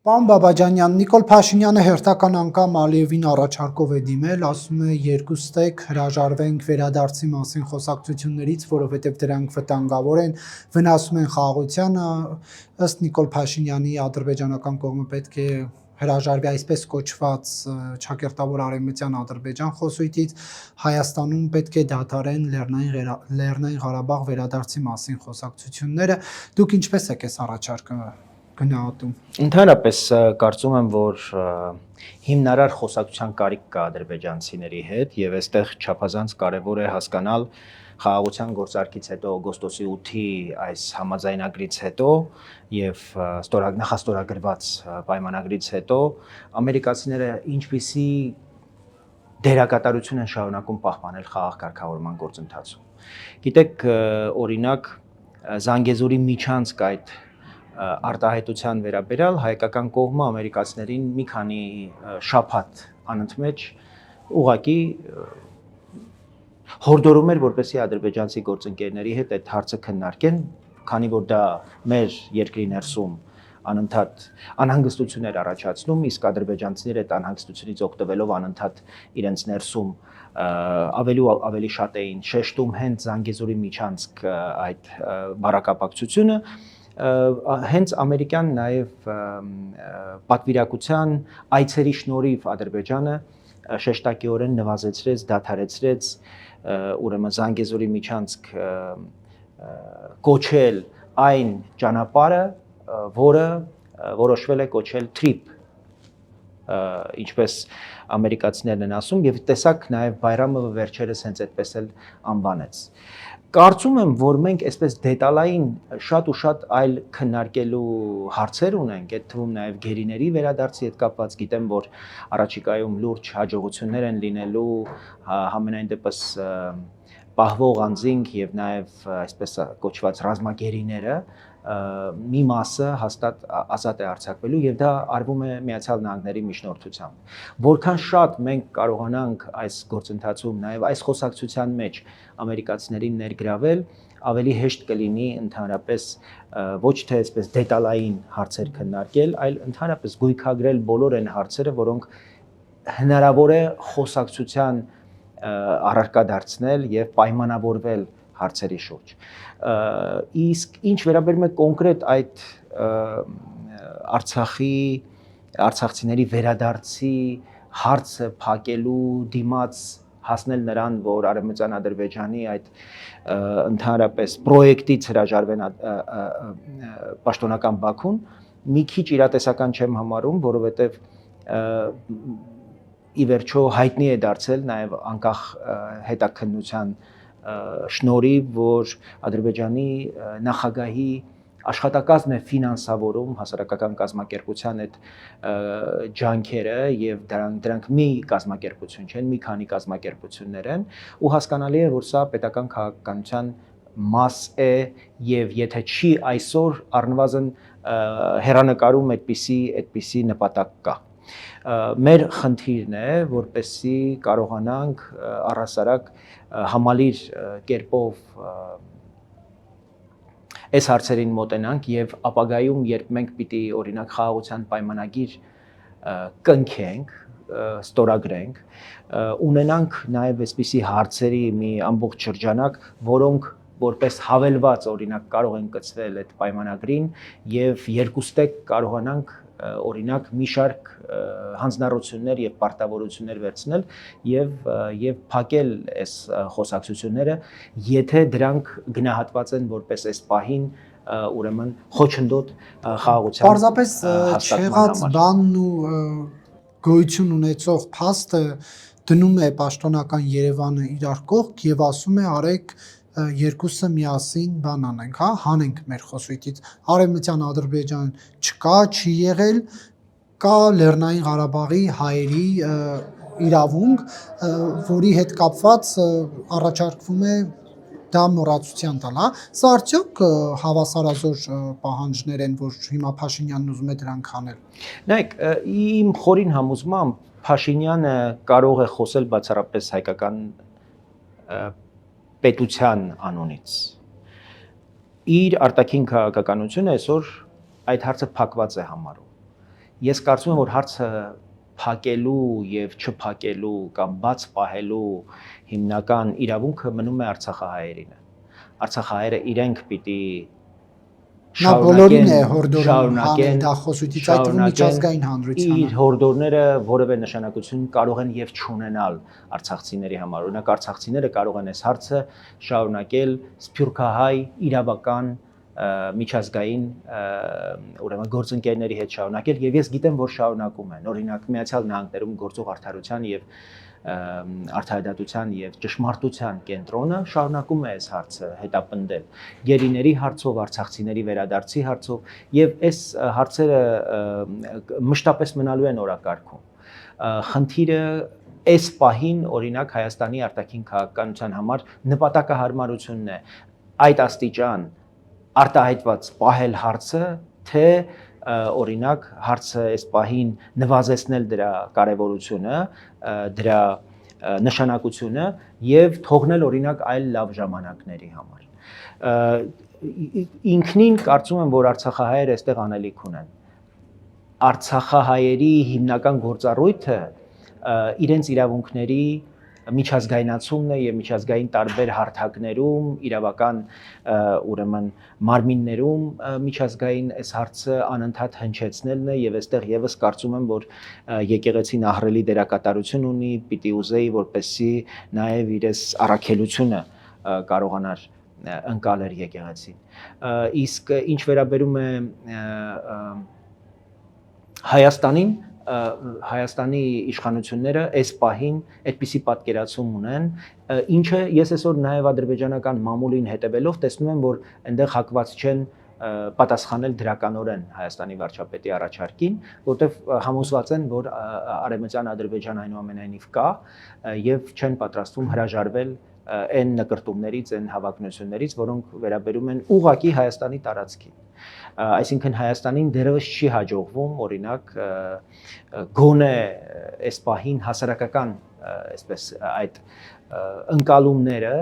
Պարոն Բաբաջանյան, Նիկոլ Փաշինյանը հերթական անգամ Ալիևին առաջարկով է դիմել, ասում է երկուստեք հրաժարվենք վերադարձի մասին խոսակցություններից, որովհետև դրանք վտանգավոր են, վնասում են խաղաղությանը, ըստ Նիկոլ Փաշինյանի ադրբեջանական կողմը պետք է հրաժարվի այսպես կոչված ճակերտավոր արևմտյան Ադրբեջան խոսույթից, Հայաստանում պետք է դադարեն Լեռնային Ղարաբաղ վերադարձի մասին խոսակցությունները, դուք ինչպես եք այս առաջարկը գնահատում։ Ընդհանրապես կարծում եմ, որ հիմնարար խոսակցության կարիք կա ադրբեջանցիների հետ եւ այստեղ չափազանց կարեւոր է հասկանալ խաղաղության գործարքից հետո օգոստոսի 8-ի այս համաձայնագրից հետո եւ նախաստորագրված պայմանագրից հետո ամերիկացիները ինչպիսի դերակատարություն են շարունակում պահպանել խաղաղ կարգավորման գործընթացում։ Գիտեք, օրինակ Զանգեզուրի միջանցք այդ արտահայտության վերաբերյալ հայկական կողմը ամերիկացիներին մի քանի շաբաթ անընդմեջ ուղղակի հորդորում էր, որպեսզի ադրբեջանցի գործընկերների հետ այդ հարցը քննարկեն, քանի որ դա մեր երկրի ներսում անընդհատ անհանգստություններ առաջացնում, իսկ ադրբեջանցիները այդ անհանգստությունից օգտվելով անընդհատ իրենց ներսում ավելի շատ էին շեշտում հենց Զանգեզուրի միջանցք այդ բառակապակցությունը հենց ամերիկյան նաև պատվիրակության այցերի շնորհիվ Ադրբեջանը շեշտակիորեն նվազեցրեց, դադարեցրեց ուրեմն Զանգեզուրի միջանցք կոչել այն ճանապարհը, որը որոշվել է կոչել TRIP, ինչպես ամերիկացիներն են ասում, եւ տեսակ նաև Բայրամովը վերջերս հենց այդպես էլ անվանեց։ Կարծում եմ, որ մենք այսպես դետալային շատ ու շատ այլ քննարկելու հարցեր ունենք, այդ թվում նաև գերիների վերադարձի հետ կապված, գիտեմ, որ առաջիկայում լուրջ հաջողություններ են լինելու, համենայն դեպս պահվող անձինք եւ նաև այսպես կոչված ռազմագերիները մի մասը հաստատ ազատ է արձակվելու եւ դա արվում է Միացյալ Նահանգների միջնորդությամբ։ Որքան շատ մենք կարողանանք այս գործընթացում նաև այս խոսակցության մեջ ամերիկացիներին ներգրավել, ավելի հեշտ կլինի ընդհանրապես ոչ թե այսպես դետալային հարցեր քննարկել, այլ ընդհանրապես գույքագրել բոլոր այն հարցերը, որոնք հնարավոր է խոսակցության առարկա դարձնել եւ պայմանավորվել հարցերի շուրջ։ Իսկ ինչ վերաբերում է կոնկրետ այդ արցախցիների վերադարձի հարցը փակելու դիմաց հասնել նրան, որ Արևմտյան Ադրբեջանի այդ ընդհանրապես պրոյեկտից հրաժարվեն պաշտոնական Բաքուն, մի քիչ իրատեսական չեմ համարում, որովհետև ի վերջո հայտնի է դարձել նաև անկախ հետաքննության շնորհիվ, որ Ադրբեջանի նախագահի աշխատակազմն է ֆինանսավորում հասարակական կազմակերպության այդ ջանքերը եւ դրանք մի կազմակերպություն չեն, մի քանի կազմակերպություններ են ու հասկանալի է, որ սա պետական քաղաքականության մաս է եւ եթե չի այսօր առնվազն հերանեկարում այդպիսի նպատակ կա։ Մեր խնդիրն է, որպեսզի կարողանանք առհասարակ համալիր կերպով այս հարցերին մոտենանք եւ ապագայում, երբ մենք պիտի օրինակ խաղաղության պայմանագիր կնքենք, ստորագրենք, ունենանք նաեւ այսպիսի հարցերի մի ամբողջ շրջանակ, որոնք որպես հավելված օրինակ կարող են կցվել այդ պայմանագրին եւ երկուստեք կարողանանք օրինակ մի շարք հանձնառություններ եւ պարտավորություններ վերցնել եւ փակել այս խոսակցությունները, եթե դրանք գնահատված են որպես այս պահին ուրեմն խոչընդոտ խաղաղության պարզապես չեղած բանն ու գոյություն ունեցող փաստը դնում է պաշտոնական Երևանը իրար կողք եւ ասում է արեք երկուսը միասին բան անենք, հա, հանենք մեր խոսույթից։ Արևմտյան Ադրբեջան չկա, չի եղել, կա Լեռնային Ղարաբաղի հայերի իրավունք, որի հետ կապված առաջարկվում է դա մոռացության տալ, հա։ Սա արդյոք հավասարազոր պահանջներ են, որ հիմա Փաշինյանն ուզում է դրանք անել։ Նայեք, իմ խորին համոզմամբ Փաշինյանը կարող է խոսել բացառապես հայկական պետության անունից։ Իր արտաքին քաղաքականությունը այսօր այդ հարցը փակված է համարում։ ես կարծում եմ, որ հարցը փակելու եւ չփակելու կամ բաց պահելու հիմնական իրավունքը մնում է արցախահայերին։ Արցախահայերը իրենք պիտի Նա բոլորին է հորդորում հանել դախոսույթից, այդ թվում միջազգային հանրությանը։ Իր հորդորները որևէ նշանակություն կարող են եւ չունենալ արցախցիների համար։ Օրինակ արցախցիները կարող են այս հարցը շարունակել սփյուռքահայ իրավական միջազգային ուրեմն գործընկերների հետ շարունակել եւ ես գիտեմ, որ շարունակում են։ Օրինակ Միացյալ Նահանգներում գործող արդարության եւ արդարադատության եւ ճշմարտության կենտրոնը շարունակում է այս հարցը հետապնդել գերիների հարցով, արցախցիների վերադարձի հարցով եւ այս հարցերը մշտապես մնալու են օրակարգում։ Խնդիրը այս պահին օրինակ Հայաստանի արտաքին քաղաքականության համար նպատակահարմարությունն է այդ աստիճան արտահայտված պահել հարցը, թե օրինակ հարցը այս պահին նվազեցնել դրա կարևորությունը, դրա նշանակությունը եւ թողնել օրինակ այլ լավ ժամանակների համար։ Ինքնին կարծում եմ, որ արցախահայերը այստեղ անելիք ունեն։ Արցախահայերի հիմնական գործառույթը իրենց իրավունքների միջազգայնացումն է եւ միջազգային տարբեր հարթակներում, իրավական ուրեմն մարմիններում միջազգային այս հարցը անընդհատ հնչեցնելն է եւ այստեղ եւս կարծում եմ, որ եկեղեցին ահռելի դերակատարություն ունի, պիտի ուզեի, որպեսզի նաեւ իր առաքելությունը կարողանար ընկալել եկեղեցին։ Իսկ ինչ վերաբերում է Հայաստանին, Հայաստանի իշխանությունները այս պահին այդպիսի պատկերացում ունեն, ինչը ես այսօր նաև ադրբեջանական մամուլին հետևելով տեսնում եմ, որ այնտեղ հակված չեն պատասխանել դրականորեն Հայաստանի վարչապետի առաջարկին, որտեղ համոզված են, որ արևմտյան Ադրբեջան այնուամենայնիվ կա եւ չեն պատրաստվում հրաժարվել այն նկրտումներից, այն հավակնություններից, որոնք վերաբերում են ուղղակի Հայաստանի տարածքին։ Այսինքն Հայաստանին դեռևս չի հաջողվում, օրինակ, գոնե այս պահին հասարակական, այսպես այդ ընկալումները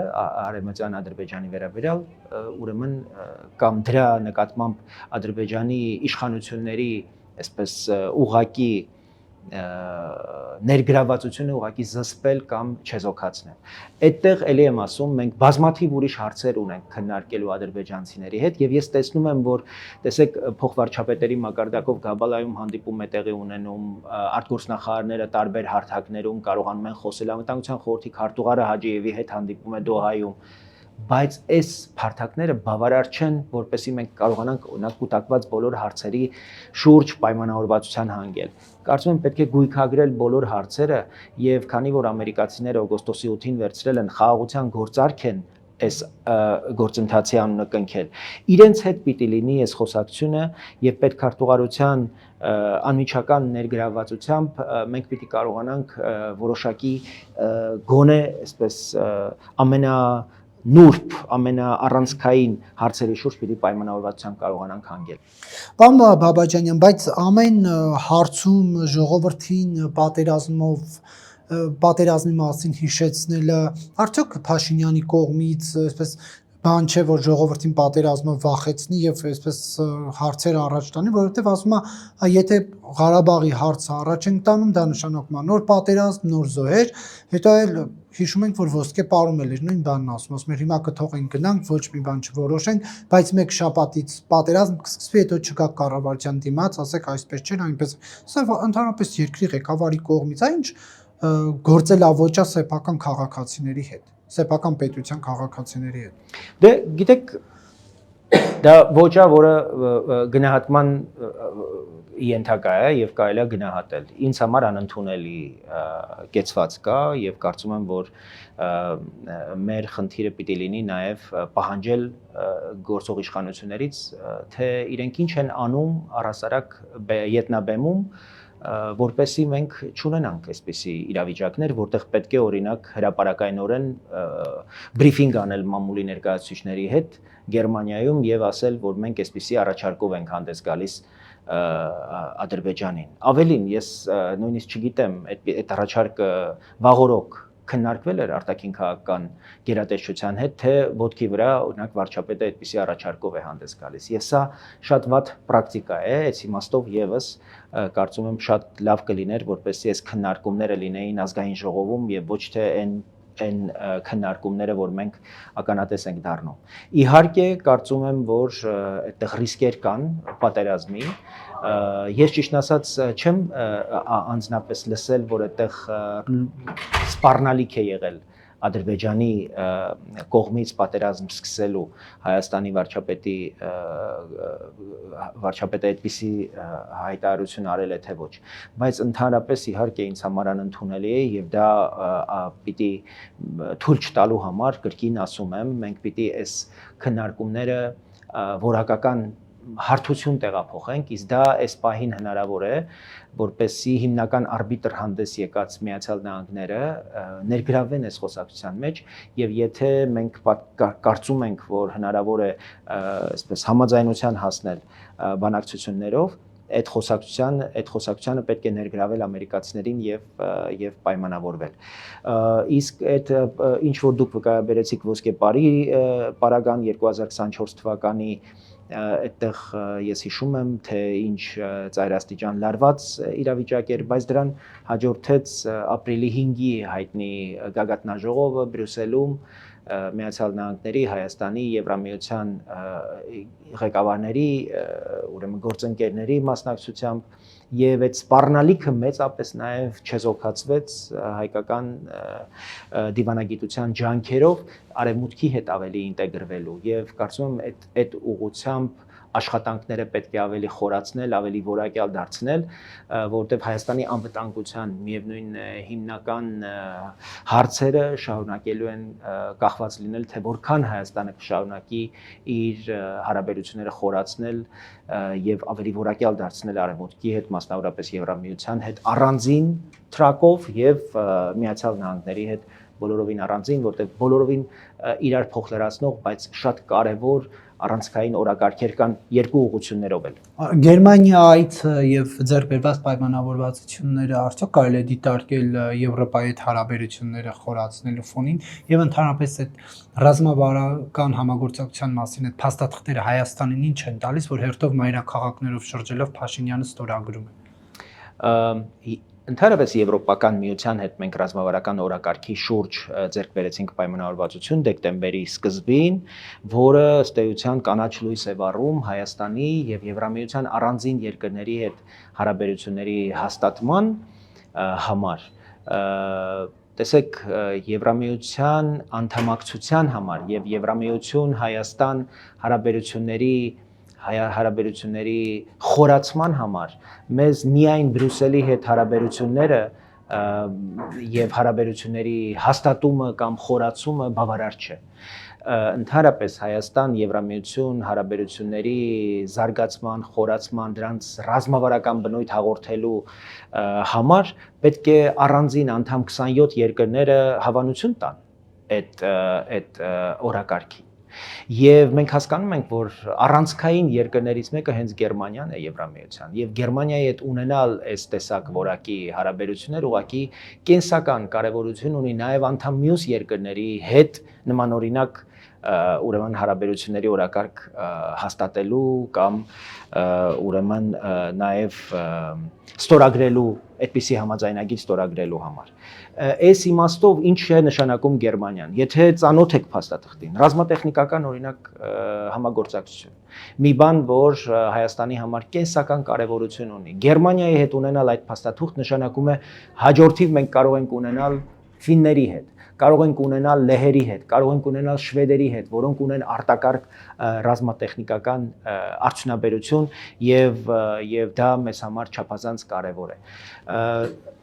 արևմտյան Ադրբեջանի վերաբերյալ, ուրեմն կամ դրա նկատմամբ Ադրբեջանի իշխանությունների, այսպես ուղղակի ներգրավվածությունը ուղղակի զսպել կամ չեզոքացնել։ Այդտեղ ելի եմ ասում, մենք բազմաթիվ ուրիշ հարցեր ունենք քննարկելու ադրբեջանցիների հետ եւ ես տեսնում եմ, որ տեսեք փոխվարչապետերի մակարդակով Գաբալայում հանդիպում է տեղի ունենում, արտգործնախարարները տարբեր հարթակներում կարողանում են խոսել, անվտանգության խորհրդի քարտուղարը Հաջիևի հետ հանդիպում է Դոհայում, բայց այս հարթակները բավարար չեն, որպեսզի մենք կարողանանք օրինակ կուտակված բոլոր հարցերի շուրջ պայմանավորվածության հանգել։ Կարծում եմ պետք է գույքագրել բոլոր հարցերը եւ քանի որ ամերիկացիները օգոստոսի 8-ին վերցրել են խաղաղության գործարք են այս գործընթացի անունը կնքել։ Իրենց հետ պիտի լինի այս խոսակցությունը եւ պետքարտուղարության անմիջական ներգրավվածությամբ մենք պիտի կարողանանք որոշակի գոնե այսպես նուրբ ամենաառանցքային հարցերի շուրջ պիտի պայմանավորվածության կարողանանք հանգել։ Պարոն Բաբաջանյան, բայց ամեն հարցում ժողովրդին պատերազմի մասին հիշեցնելը արդյոք Փաշինյանի կողմից այսպես բան չէ, որ ժողովրդին պատերազմը վախեցնի եւ այսպես հարցեր առաջ տանի, որովհետեւ ասում է, եթե Ղարաբաղի հարցը առաջ ենք տանում, դա նշանակում է նոր պատերազմ, նոր զոհեր, հետո էլ հիշում ենք, որ ոսկե պարում էլ էր նույն բանն ասում էր, հիմա կթողենք գնանք, ոչ մի բան չորոշենք, բայց մեկ շաբաթից պատերազմ կսկսվի, հետո չգա կառավարության դիմաց, ասեք այսպես չէ, այնպես։ Սա ընդհանրապես երկրի ղեկավարի կողմից է, ինչ գործելավոճա սեփական քաղաքացիների հետ, սեփական պետության քաղաքացիների հետ։ Դե գիտեք, դա ոճա, որը գնահատման ենթակա է եւ կարելի է գնահատել։ Ինձ համար անընդունելի կեցված կա եւ կարծում եմ, որ մեր խնդիրը պիտի լինի նաեւ պահանջել գործող իշխանություններից, թե իրենք ինչ են անում առհասարակ ետնաբեմում, որպեսզի մենք չունենանք այսպիսի իրավիճակներ, որտեղ պետք է օրինակ հրապարակայնորեն բրիֆինգ անել մամուլի ներկայացուցիչների հետ Գերմանիայում եւ ասել, որ մենք այսպիսի առաջարկով ենք հանդես գալիս Ադրբեջանին։ Ավելին, ես նույնիսկ չգիտեմ այդ առաջարկը վաղօրոք քննարկվել էր արտաքին քաղաքական գերատեսչության հետ, թե ոտքի վրա օրինակ վարչապետը այդպիսի առաջարկով է հանդես գալիս։ Եվ սա շատ վատ պրակտիկա է, այս իմաստով եւս կարծում եմ շատ լավ կլիներ, որպեսզի այս քննարկումները լինեին ազգային ժողովում եւ ոչ թե այն քննարկումները, որ մենք ականատես ենք դառնում։ Իհարկե, կարծում եմ, որ այդտեղ ռիսկեր կան պատերազմի։ Ես ճիշտն ասած չեմ անձնապես լսել, որ այդտեղ սպառնալիք է եղել Ադրբեջանի կողմից պատերազմ սկսելու Հայաստանի վարչապետը այդպիսի հայտարարություն արել է թե ոչ, բայց ընդհանրապես իհարկե ինձ համար անընդունելի է եւ դա պիտի թույլ չտալու համար կրկին ասում եմ, մենք պիտի այս քննարկումները որակական հարթություն տեղափոխենք, իսկ դա այս պահին հնարավոր է, որպեսզի հիմնական արբիտր հանդես եկած Միացյալ Նահանգները ներգրավվեն այս խոսակցության մեջ եւ եթե մենք կարծում ենք, որ հնարավոր է այսպես համաձայնության հասնել բանակցություններով, այդ խոսակցությանը պետք է ներգրավել ամերիկացիներին եւ պայմանավորվել։ Իսկ այդ ինչ որ դուք վկայաբերեցիք ոսկե պարի պարագան 2024 թվականի այդտեղ ես հիշում եմ, թե ինչ ծայրաստիճան լարված իրավիճակ էր, բայց դրան հաջորդեց ապրիլի 5-ի հայտնի գագաթնաժողովը Բրյուսելում Միացյալ Նահանգների, Հայաստանի, Եվրամիության ղեկավարների, ուրեմն գործընկերների մասնակցությամբ եւ այդ սպառնալիքը մեծապես նաեւ չեզոքացվեց հայկական դիվանագիտության ջանքերով արևմուտքի հետ ավելի ինտեգրվելու եւ կարծում եմ այդ ուղղությամբ աշխատանքները պետք է ավելի խորացնել, ավելի որակյալ դարձնել, որովհետև Հայաստանի անվտանգության միևնույն հիմնական հարցերը շարունակելու են կախված լինել, թե որքան Հայաստանը կշարունակի իր հարաբերությունները խորացնել եւ ավելի որակյալ դարձնել արևմուտքի հետ, մասնավորապես Եվրամիության հետ առանձին թրակով եւ Միացյալ Նահանգների հետ բոլորովին առանձին, որտեղ բոլորովին իրար փոխլրացնող, բայց շատ կարևոր առանցքային օրակարգեր կան երկու ուղղություններով էլ։ Գերմանիայից եւ ձեռք բերված պայմանավորվածությունները արդյոք կարելի է դիտարկել Եվրոպայի հետ հարաբերությունները խորացնելու ֆոնին եւ ընդհանրապես այդ ռազմավարական համագործակցության մասին այդ փաստաթղթերը Հայաստանին ինչ են տալիս, որ հերթով մայրաքաղաքներով շրջելով Փաշինյանը ստորագրում է։ Ընդհանրապես Եվրոպական միության հետ մենք ռազմավարական օրակարգի շուրջ ձեռք բերեցինք պայմանավորվածություն դեկտեմբերի սկզբին, որը ըստ էության կանաչ լույս է վառում Հայաստանի եւ Եվրամիության առանձին երկրների հետ հարաբերությունների հաստատման համար։ Տեսեք, Եվրամիության անդամակցության համար եւ Եվրամիություն Հայաստան հարաբերությունների խորացման համար մեզ միայն Բրյուսելի հետ հարաբերությունները եւ հարաբերությունների հաստատումը կամ խորացումը բավարար չէ։ Ընդհանրապես Հայաստան Եվրամիություն հարաբերությունների զարգացման, խորացման, դրանց ռազմավարական բնույթ հաղորդելու համար պետք է առանձին անդամ 27 երկրները հավանություն տան այդ օրակարգին։ Եվ մենք հասկանում ենք, որ առանցքային երկրներից մեկը հենց Գերմանիան է Եվրամիության եւ Գերմանիայի հետ ունենալ այս տեսակ որակի հարաբերություններ ուղղակի կենսական կարեւորություն ունի նաեւ անդամ մյուս երկրների հետ նմանօրինակ ուրեմն հարաբերությունների օրակարգ հաստատելու կամ ուրեմն նաեւ ստորագրելու այդպիսի համաձայնագիր ստորագրելու համար։ Այս իմաստով ինչ է նշանակում Գերմանիան։ Եթե ծանոթ եք փաստաթղթին, ռազմատեխնիկական օրինակ համագործակցություն։ Մի բան, որ Հայաստանի համար կենսական կարևորություն ունի։ Գերմանիայի հետ ունենալ այդ փաստաթուղթ նշանակում է հաջորդիվ մենք կարող ենք ունենալ ֆինների հետ, կարող ենք ունենալ լեհերի հետ, կարող ենք ունենալ շվեդերի հետ, որոնք ունեն արտակարգ ռազմատեխնիկական արդյունաբերություն եւ դա մեզ համար չափազանց կարեւոր է։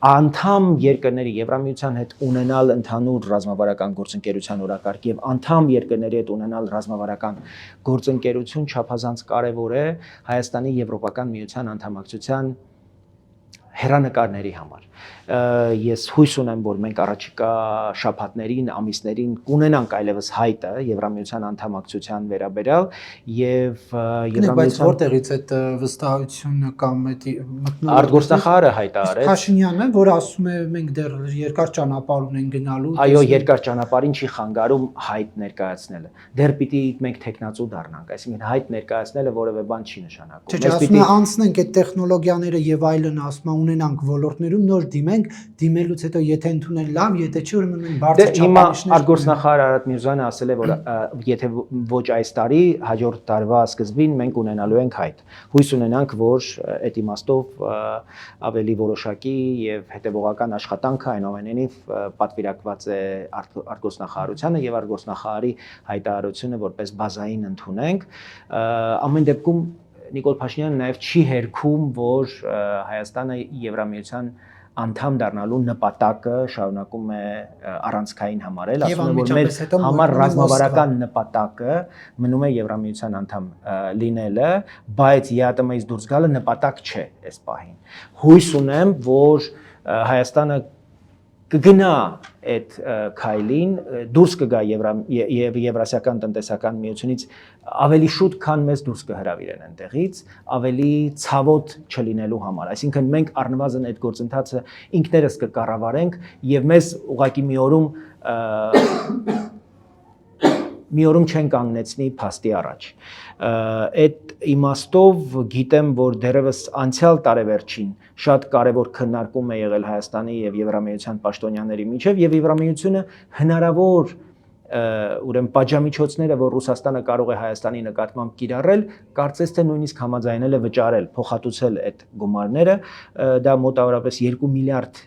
Անդամ երկրների Եվրամիության հետ ունենալ ընդհանուր ռազմավարական գործընկերության օրակարգ եւ անդամ երկրների հետ ունենալ ռազմավարական գործընկերություն չափազանց կարեւոր է Հայաստանի Եվրոպական միության անդամակցության հեռանկարների համար։ Ես հույս ունեմ, որ մենք առաջիկա շաբաթներին, ամիսներին կունենանք այլևս հայտը Եվրամիության անդամակցության վերաբերյալ եւ Բայց որտեղից այդ վստահությունը կամ այդ արտգործնախարարը հայտ արեց Փաշինյանն է, որ ասում է մենք դեռ երկար ճանապարհ ունենք գնալու։ Այո, երկար ճանապարհին չի խանգարում հայտ ներկայացնելը։ Դեռ պիտի մենք տեխնացու դառնանք, այսինքն հայտ ներկայացնելը որևէ բան չի նշանակում։ Չէ, ասում է անցնենք այդ տեխնոլոգիաները եւ այլն, ասում է ունենանք ոլորտներում նոր դիմենք, դիմելուց հետո եթե ընդունել լավ, եթե չի ուրեմն մենք բարձր չափանիշներ։ Հիմա արտգործնախարար Արարատ Միրզոյանը ասել է, որ եթե ոչ այս տարի, հաջորդ տարվա սկզբին մենք ունենալու ենք հայտ։ Հույս ունենանք, որ այդ իմաստով ավելի որոշակի եւ հետեւողական աշխատանքը այնուամենայնիվ պատվիրակված է արտգործնախարարությանը եւ արտգործնախարարի հայտարարությունը որպես բազային ընդունենք։ Ամեն դեպքում Նիկոլ Փաշինյանը նաեւ չի հերքում, որ Հայաստանը Եվրամիության անդամ դառնալու նպատակը շարունակում է առանցքային համարել, ասում է, որ մեր համար ռազմավարական նպատակը մնում է Եվրամիության անդամ լինելը, բայց ԵԱՏՄ-ից դուրս գալը նպատակ չէ այս պահին։ Հույս ունեմ, որ Հայաստանը կգնա այդ քայլին, դուրս կգա Եվրասիական տնտեսական միությունից ավելի շուտ, քան մեզ դուրս կհրավիրեն այնտեղից, ավելի ցավոտ չլինելու համար։ Այսինքն մենք առնվազն այդ գործընթացը ինքներս կկառավարենք եւ մեզ ուղղակի մի օրում չեն կանգնեցնի փաստի առաջ։ Այդ իմաստով գիտեմ, որ դեռևս անցյալ տարեվերջին շատ կարևոր քննարկում է եղել Հայաստանի եւ Եվրամիության պաշտոնյաների միջև եւ Եվրամիությունը հնարավոր ուրեմն պատժամիջոցները, որ Ռուսաստանը կարող է Հայաստանի նկատմամբ կիրառել, կարծես թե նույնիսկ համաձայնել է վճարել, փոխհատուցել այդ գումարները, դա մոտավորապես 2 միլիարդ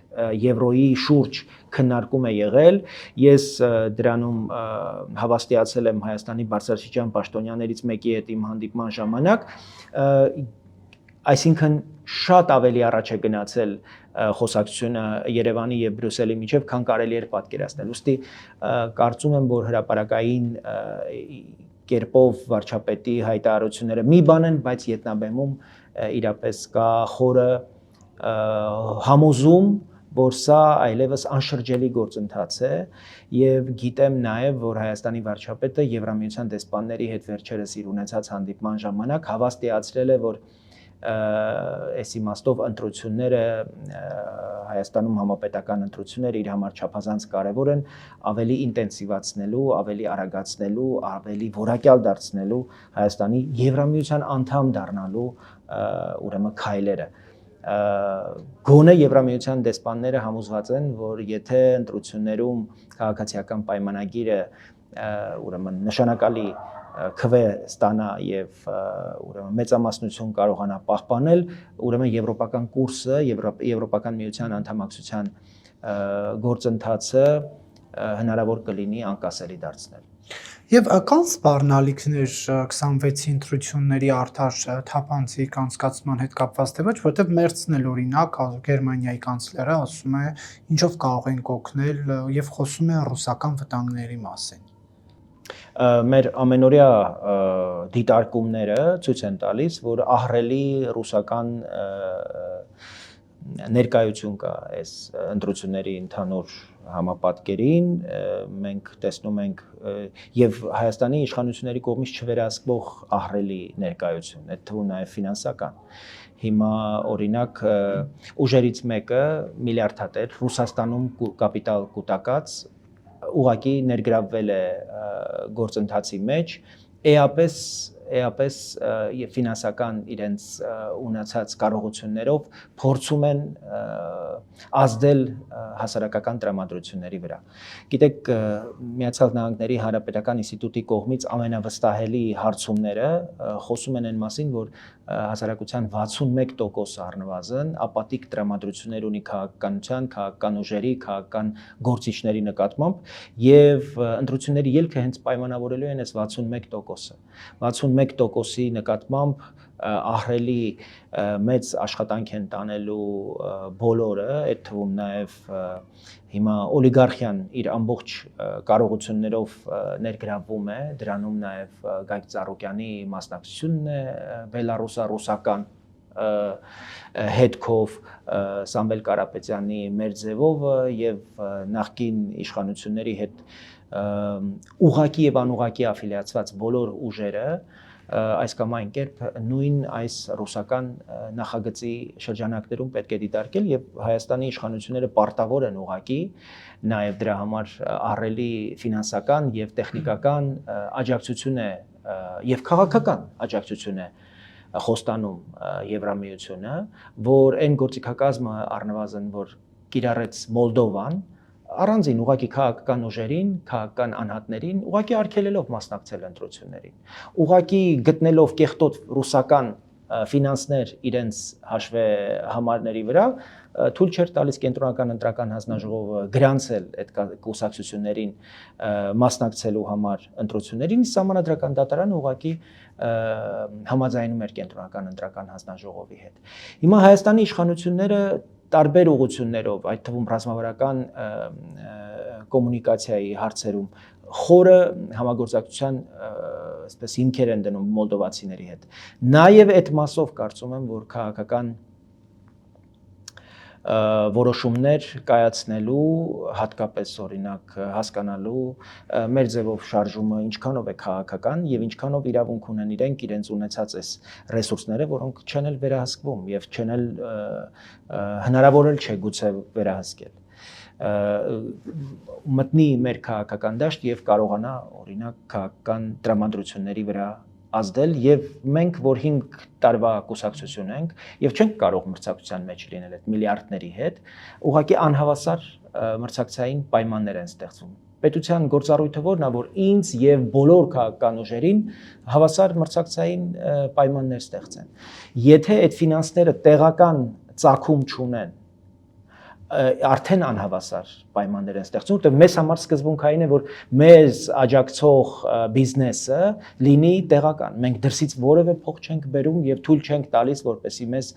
եվրոյի շուրջ քննարկում է եղել։ Ես դրանում հավաստիացել եմ Հայաստանի բարձրաստիճան պաշտոնյաներից մեկի հետ իմ հանդիպման ժամանակ, այսինքն շատ ավելի առաջ է գնացել խոսակցությունը Երևանի եւ Բրյուսելի միջև, քան կարելի էր պատկերացնել։ Ուստի կարծում եմ, որ հրապարակային կերպով վարչապետի հայտարարությունները մի բան են, բայց յետնաբեմում իրապես կա խորը համոզում, որ սա այլևս անշրջելի գործընթաց է եւ գիտեմ նաեւ, որ Հայաստանի վարչապետը Եվրամիության դեսպանների հետ վերջերս իր ունեցած հանդիպման ժամանակ հավաստիացրել է, որ այս իմաստով ընտրությունները Հայաստանում համապետական ընտրությունները իր համար չափազանց կարևոր են, ավելի ինտենսիվացնելու, ավելի արագացնելու, ավելի որակյալ դարձնելու Հայաստանի Եվրամիության անդամ դառնալու ուրեմն քայլերը։ Գոնե Եվրամիության դեսպանները համոզված են, որ եթե ընտրություններում քաղաքացիական պայմանագիրը ուրեմն նշանակալի քվե ստանա եւ ուրեմն մեծամասնություն կարողանա պահպանել, ուրեմն եվրոպական կուրսը, Եվրոպական միության անդամակցության գործընթացը հնարավոր կլինի անկասելի դարձնել։ Եվ կան սպառնալիքներ 26-ի ընտրությունների արդար թափանցիկ անցկացման հետ կապված թե ոչ, որտեղ Մերցն էլ օրինակ Գերմանիայի կանցլերը ասում է ինչով կարող ենք օգնել եւ խոսում է ռուսական վտանգների մասին։ Մեր ամենօրյա դիտարկումները ցույց են տալիս, որ ահռելի ռուսական ներկայություն կա այս ընտրությունների ընդհանուր համապատկերին, մենք տեսնում ենք եւ Հայաստանի իշխանությունների կողմից չվերահսկվող ահռելի ներկայություն, այդ թվում նաեւ ֆինանսական։ Հիմա օրինակ ուժերից մեկը միլիարդատեր Ռուսաստանում կապիտալ կուտակած ուղղակի ներգրավվել է գործընթացի մեջ, էապես ֆինանսական իրենց ունեցած կարողություններով փորձում են ազդել հասարակական տրամադրությունների վրա։ Գիտեք, Միացյալ Նահանգների Հանրապետական ինստիտուտի կողմից ամենավստահելի հարցումները խոսում են այն մասին, որ հասարակության 61% առնվազն ապատիկ տրամադրություններ ունի քաղաքականության, քաղաքական ուժերի, քաղաքական գործիչների նկատմամբ եւ ընտրությունների ելքը հենց պայմանավորելու են այս 61%-ը։ 61%-ի նկատմամբ ահռելի մեծ աշխատանք են տանելու բոլորը, այդ թվում նաև հիմա օլիգարխիան իր ամբողջ կարողություններով ներգրավվում է, դրանում նաև Գագիկ Ծառուկյանի մասնակցությունն է, բելարուսա-ռուսական հետքով Սամվել Կարապետյանի մեր ձևով եւ նախկին իշխանությունների հետ ուղղակի եւ անուղղակի աֆիլիացված բոլոր ուժերը այս կամ այն կերպ նույն այս ռուսական նախագծի շրջանակներում պետք է դիտարկել եւ Հայաստանի իշխանությունները պարտավոր են ուղղակի նաեւ դրա համար ահռելի ֆինանսական եւ տեխնիկական աջակցություն է եւ քաղաքական աջակցություն է խոստանում Եվրամիությունը, որ այն գործիքակազմը առնվազն որ կիրառեց Մոլդովան առանձին ուղղակի քաղաքական ուժերին, քաղաքական անհատներին, ուղղակի արգելելով մասնակցել ընտրություններին, ուղղակի գտնելով կեղտոտ ռուսական ֆինանսներ իրենց հաշվեհամարների վրա, թույլ չէր տալիս կենտրոնական ընտրական հանձնաժողովը գրանցել այդ կուսակցություններին մասնակցելու համար ընտրություններին, Սահմանադրական դատարանը ուղղակի համաձայնում էր կենտրոնական ընտրական հանձնաժողովի հետ։ Հիմա Հայաստանի իշխանությունները տարբեր ուղղություններով, այդ թվում ռազմավարական կոմունիկացիայի հարցերում խորը համագործակցության այսպես հիմքեր են դնում մոլդովացիների հետ։ Նաև այդ մասով կարծում եմ, որ քաղաքական որոշումներ կայացնելու, հատկապես օրինակ հասկանալու մեր ձևով շարժումը ինչքանով է քաղաքական եւ ինչքանով իրավունք ունեն իրենց ունեցած այս ռեսուրսները, որոնք չեն էլ վերահսկվում եւ չեն էլ հնարավոր էլ չէ գուցե վերահսկել մտնի մեր քաղաքական դաշտ եւ կարողանա օրինակ քաղաքական տրամադրությունների վրա ազդել եւ մենք որ 5 տարվա կուսակցություն ենք եւ չենք կարող մրցակցության մեջ լինել այդ միլիարդների հետ ուղղակի անհավասար մրցակցային պայմաններ են ստեղծվում պետության գործառույթը որն է որ ինձ եւ բոլոր քաղաքական ուժերին հավասար մրցակցային պայմաններ ստեղծեն եթե այդ ֆինանսները տեղական ծագում չունեն արդեն անհավասար պայմաններ են ստեղծում, որտեղ մեզ համար սկզբունքային է, որ մեզ աջակցող բիզնեսը լինի տեղական։ Մենք դրսից որևէ փող չենք բերում եւ թույլ չենք տալիս, որպեսզի մեզ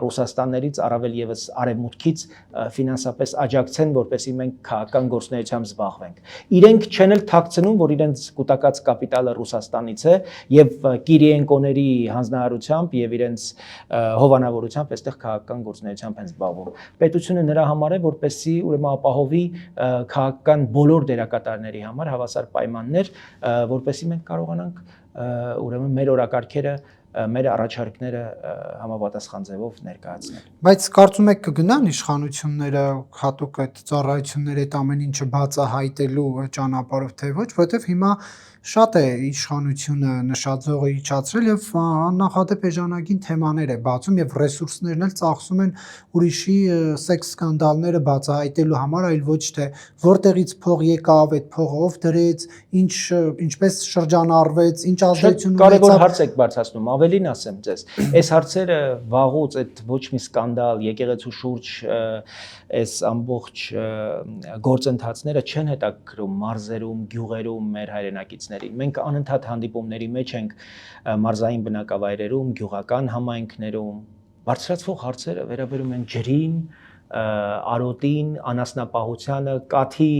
Ռուսաստաններից առավել եւս արևմուտքից ֆինանսապես աջակցեն, որպեսզի մենք քաղաքական գործունեությամբ զբաղվենք։ Իրենք չեն էլ թաքցնում, որ իրենց կուտակած կապիտալը Ռուսաստանից է եւ Կիրիենկոների հանձնարարությամբ եւ իրենց հովանավորությամբ այստեղ քաղաքական գործունեությամբ են զբաղվում։ Պետությունը նրա համար է, որպեսզի ուրեմն ապահովի քաղաքական բոլոր դերակատարների համար հավասար պայմաններ, որպեսզի մենք կարողանանք ուրեմն մեր օրակարգերը, մեր առաջարկները համապատասխան ձևով ներկայացնել։ Բայց կարծում եք կգնան իշխանությունները հատուկ այդ ծառայությունների այդ ամեն ինչը բացահայտելու ճանապարհով թե ոչ, որովհետև հիմա շատ է իշխանությունը նշաձողը իջացրել եւ աննախադեպ էժանագին թեմաներ է բացում եւ ռեսուրսներն էլ ծախսում են ուրիշի սեքս սկանդալները բացահայտելու համար, այլ ոչ թե որտեղից փող եկավ, այդ փողը ով դրեց, ինչպես շրջանառվեց, ինչ ազդեցություն ունեցավ։ Կարևոր հարց եք բարձրացնում, ավելին ասեմ ձեզ։ Այս հարցերը վաղուց այդ ոչ մի սկանդալ, եկեղեցու շուրջ այս ամբողջ գործընթացները չեն հետաքրում մարզերում, գյուղերում մեր հայրենակիցներին։ Մենք անընդհատ հանդիպումների մեջ ենք մարզային բնակավայրերում, գյուղական համայնքներում։ Բարձրացվող հարցերը վերաբերում են ջրին, արոտին, անասնապահությանը, կաթի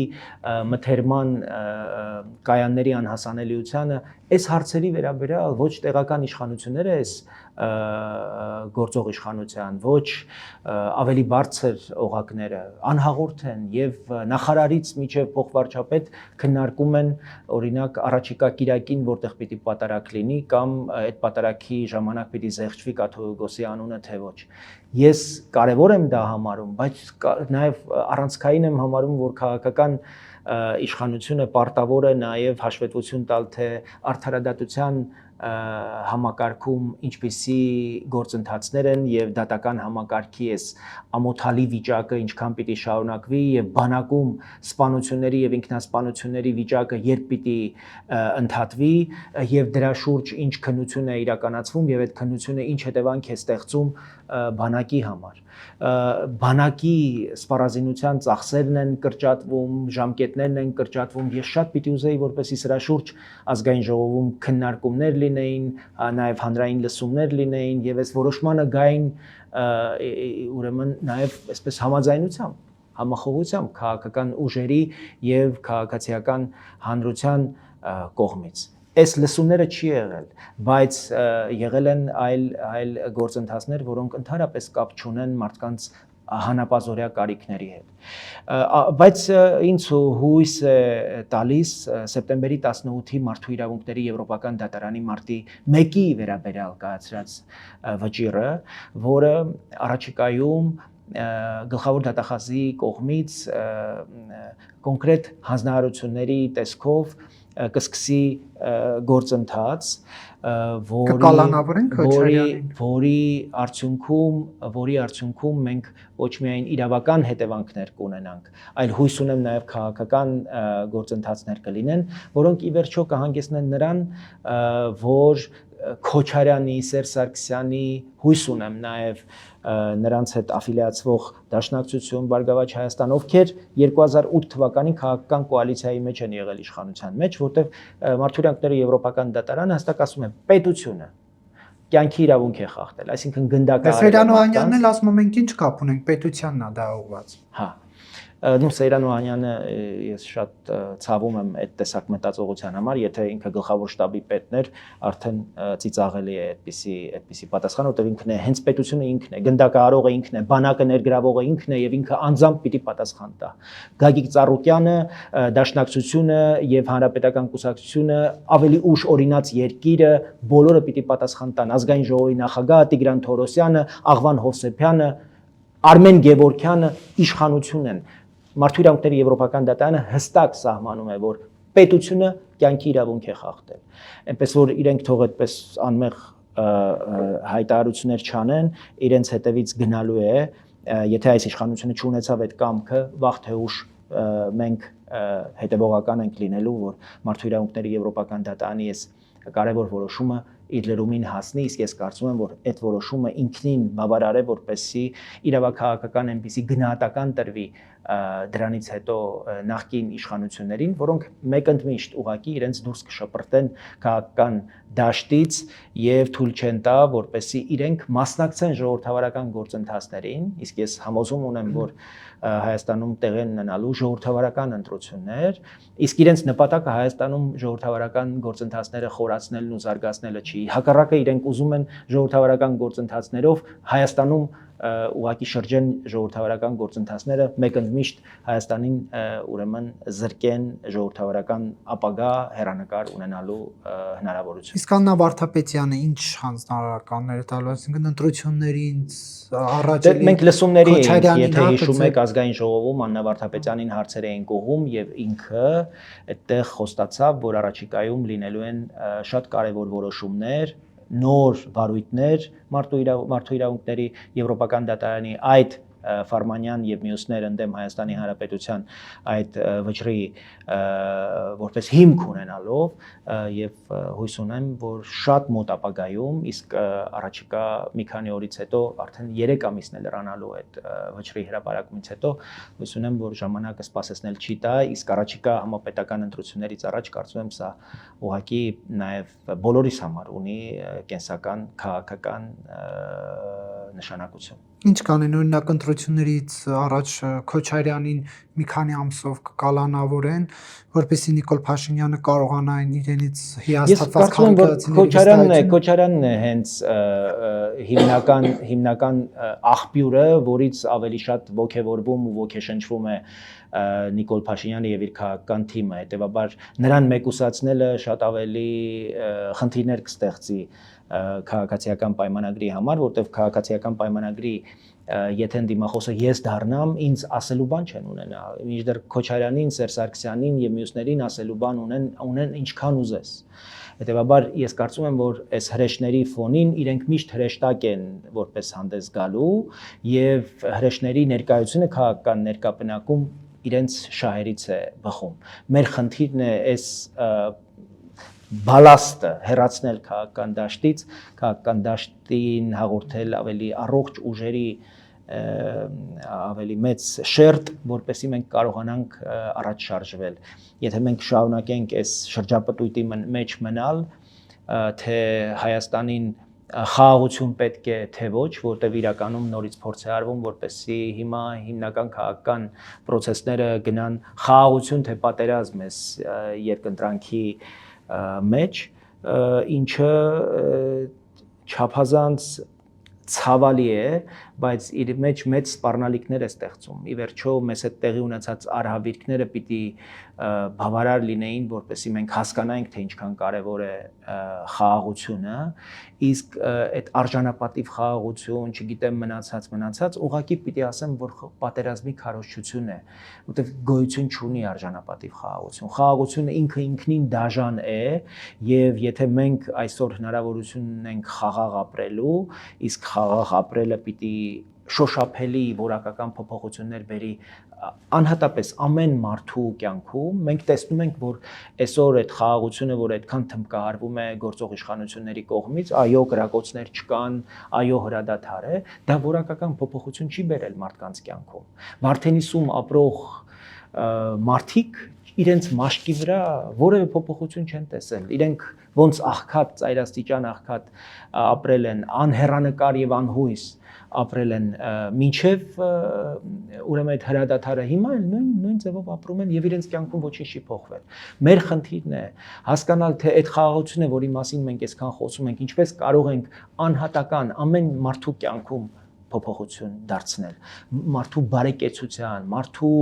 մթերման կայանների անհասանելիությանը, այս հարցերի վերաբերյալ ոչ տեղական իշխանությունները այս գործող իշխանության, ոչ ավելի բարձր օղակները անհաղորդ են եւ նախարարից միջև փոխվարչապետ քննարկում են օրինակ առաջիկա կիրակին որտեղ պիտի պատարակ լինի կամ այդ պատարակի ժամանակ պիտի զեղչվի Կաթողիկոսի անունը թե ոչ։ Ես կարևոր եմ դա համարում, բայց նաեւ առանցքային եմ համարում, որ քաղաքական իշխանությունը պարտավոր է նաև հաշվետվություն տալ թե արդարադատության համակարգում ինչպիսի գործընթացներ են եւ դատական համակարգի էս ամոթալի վիճակը ինչքան պիտի շարունակվի եւ բանակում սպանությունների եւ ինքնասպանությունների վիճակը երբ պիտի ընդհատվի եւ դրա շուրջ ինչ քննություն է իրականացվում եւ այդ քննությունը ինչ հետևանք է ստեղծում բանակի համար բանակի սպառազինության ծախսերն են կրճատվում, ժամկետներն են կրճատվում, ես շատ պիտի ուզեի, որպեսզի սրա շուրջ ազգային ժողովում քննարկումներ լինեին, նաև հանրային լսումներ լինեին եւ այս որոշմանը գային ուրեմն նաև այսպես համաձայնությամբ, համախոհությամբ քաղաքական ուժերի եւ քաղաքացիական հանրության կողմից։ այս լսումները չի եղել, բայց եղել են այլ գործընթացներ, որոնք ընդհանրապես կապ չունեն մարդկանց հանապազորյա կարիքների հետ։ Բայց ինձ հույս է տալիս սեպտեմբերի 18-ի մարդու իրավունքների եվրոպական դատարանի մարտի 1-ի վերաբերյալ կայացրած վճիռը, որը առաջիկայում գլխավոր դատախազի կողմից կոնկրետ հանձնարարությունների տեսքով կսկսի գործընթաց, որի արդյունքում մենք ոչ միայն իրավական հետևանքներ կունենանք, այլ հույս ունեմ նաև քաղաքական գործընթացներ կլինեն, որոնք ի վերջո կհանգեցնեն նրան, որ Քոչարյանի, Սերժ Սարգսյանի, հույս ունեմ նաև նրանց հետ աֆիլիացվող Դաշնակցություն, Բարգավաճ Հայաստան, ովքեր 2008 թվականին քաղաքական կոալիցիայի մեջ են եղել իշխանության մեջ, որտեղ Մարդու իրավունքների եվրոպական դատարանը հստակ ասում է պետությունը կյանքի իրավունք է խախտել, այսինքն գնդակահարել։ Սեյրան Օհանյանն էլ ասում է մենք ինչ կապ ունենք, պետությանն է դա ուղղված։ Հա։ Սեյրան Օհանյանը ես շատ ցավում եմ այդ տեսակ մտածողության համար, եթե ինքը գլխավոր շտաբի պետն էր, արդեն ծիծաղելի է այդպիսի պատասխան, որտեղ ինքն է, հենց պետությունը ինքն է, գնդակահարողը ինքն է, բանակը ներգրավողը ինքն է եւ ինքը անձամբ պիտի պատասխան տա։ Գագիկ Ծառուկյանը, Դաշնակցությունը եւ Հանրապետական կուսակցությունը, ավելի ուշ օրինաց երկիրը, բոլորը պիտի պատասխան տան։ Ազգային ժողովի նախագահ Տիգրան Թորոսյանը, Աղվան Հովսեփյանը, Արմեն Գևորգյանը իշխանություն են։ Մարդու իրավունքների եվրոպական դատարանը հստակ սահմանում է, որ պետությունը կյանքի իրավունք է խախտել։ Այնպես որ իրենք թող այդպես անմեղ հայտարարություններ չանեն, իրենց հետևից գնալու է, եթե այս իշխանությունը չունեցավ այդ կամքը, վաղ թե ուշ մենք հետևողական ենք լինելու, որ Մարդու իրավունքների եվրոպական դատարանի այս կարևոր որոշումը իր լրումին հասնի, իսկ ես կարծում եմ, որ այդ որոշումը ինքնին բավարար է, որպեսզի իրավաքաղաքական այնպիսի գնահատական տրվի դրանից հետո նախկին իշխանություններին, որոնք մեկընդմիշտ ուղղակի իրենց դուրս կշպրտեն քաղաքական դաշտից եւ թույլ չեն տա, որպեսզի իրենք մասնակցեն ժողովրդավարական գործընթացներին, իսկ ես համոզում ունեմ, որ Հայաստանում տեղի են ունենալու ժողովրդավարական ընտրություններ, իսկ իրենց նպատակը Հայաստանում ժողովրդավարական գործընթացները խորացնելն ու զարգացնելը չի։ Հակառակը իրենք ուզում են ժողովրդավարական գործընթացներով Հայաստանում ուղղակի շրջեն ժողովրդավարական գործընթացները մեկընդմիշտ Հայաստանին ուրեմն զրկեն ժողովրդավարական ապագա հեռանկար ունենալու հնարավորություն։ Իսկ Աննա Վարդապետյանը ինչ հանձնարարականներ տալու, այսինքն ընտրություններից առաջ մենք լսումների էինք, եթե հիշում եք, ազգային ժողովում Աննա Վարդապետյանին հարցեր էին կողում եւ ինքը այդտեղ խոստացավ, որ առաջիկայում լինելու են շատ կարեւոր որոշումներ, նոր վարույթներ մարդու իրավունքների եվրոպական դատարանի այդ Ֆարմանյան եւ մյուսներ ընդդեմ Հայաստանի Հանրապետության այդ վճռի որպես հիմք ունենալով եւ հույս ունեմ, որ շատ մոտ ապագայում, իսկ առաջիկա մի քանի օրից հետո արդեն 3 ամիսն է լրանալու այդ վճռի հրապարակումից հետո, հույս ունեմ, որ ժամանակը սպասեցնել չի տա, իսկ առաջիկա համապետական ընտրություններից առաջ կարծում եմ սա ուղղակի նաեւ բոլորիս համար ունի կենսական քաղաքական նշանակություն։ Ինչ կանեն, օրինակ ընտրություններից առաջ Քոչարյանին մի քանի ամսով կկալանավորեն, որպեսզի Նիկոլ Փաշինյանը կարողանա իրենից հիասթափված քաղաքացիների Քոչարյանն է հենց հիմնական աղբյուրը, որից ավելի շատ ոգևորվում ու ոգեշնչվում է Նիկոլ Փաշինյանը եւ իր քաղաքական թիմը, հետեւաբար նրան մեկուսացնելը շատ ավելի խնդիրներ կստեղծի քաղաքացիական պայմանագրի համար, որտեղ քաղաքացիական պայմանագրի եթե ընդդիմախոսը ես դառնամ, ինձ ասելու բան չեն ունենա, մինչդեռ Քոչարյանին, Սերժ Սարգսյանին եւ մյուսներին ասելու բան ունեն ինչքան ուզես։ Հետևաբար ես կարծում եմ, որ այս հրեշների ֆոնին իրենք միշտ հրեշտակ են որպես հանդես գալու եւ հրեշների ներկայությունը քաղաքական ներկապնակում իրենց շահերից է բխում։ Մեր խնդիրն է այս բալաստը հեռացնել քաղաքական դաշտից, քաղաքական դաշտին հաղորդել ավելի առողջ ուժերի ավելի մեծ շերտ, որպեսզի մենք կարողանանք առաջ շարժվել։ Եթե մենք շարունակենք այս շրջապտույտի մեջ մնալ, թե Հայաստանին խաղաղություն պետք է, թե ոչ, որտեղ իրականում նորից փորձ է արվում, որպեսզի հիմա հիմնական քաղաքական process-ները գնան խաղաղություն, թե պատերազմ էս երկընտրանքի մեջ, ինչը չափազանց ցավալի է, բայց իր մեջ մեծ սպառնալիքներ է ստեղծում։ Ի վերջո մեզ այդ տեղի ունեցած արհավիրքները պիտի բավարար լինեին, որպեսզի մենք հասկանայինք, թե ինչքան կարևոր է խաղաղությունը, իսկ այդ արժանապատիվ խաղաղություն, չգիտեմ մնացած, ուղղակի պիտի ասեմ, որ պատերազմի քարոզչություն է, որտեղ գոյություն չունի արժանապատիվ խաղաղություն։ Խաղաղությունը ինքը ինքնին դաժան է, եւ եթե մենք այսօր հնարավորություն ունենք խաղաղ ապրելու, իսկ խաղաղ ապրելը պիտի շոշափելի որակական փոփոխություններ բերի անհատապես ամեն մարդու կյանքում, մենք տեսնում ենք, որ այսօր այդ խաղաղությունը, որ այդքան թմբկահարվում է գործող իշխանությունների կողմից, այո, կրակոցներ չկան, այո, հրադադար է, դա որակական փոփոխություն չի բերել մարդկանց կյանքում։ Վարդենիսում ապրող մարդիկ իրենց մաշկի վրա որևէ փոփոխություն չեն տեսել։ Իրենք ոնց աղքատ, ծայրաստիճան աղքատ ապրել են, անհեռանկար եւ անհույս ապրել են մինչև ուրեմն այդ հրադադարը հիմա էլ նույն ձևով ապրում են եւ իրենց կյանքում ոչինչ չի փոխվել։ Մեր խնդիրն է հասկանալ, թե այդ խաղաղությունը, որի մասին մենք այսքան խոսում ենք, ինչպես կարող ենք անհատական ամեն մարդու կյանքում փոփոխություն դարձնել, մարդու բարեկեցության, մարդու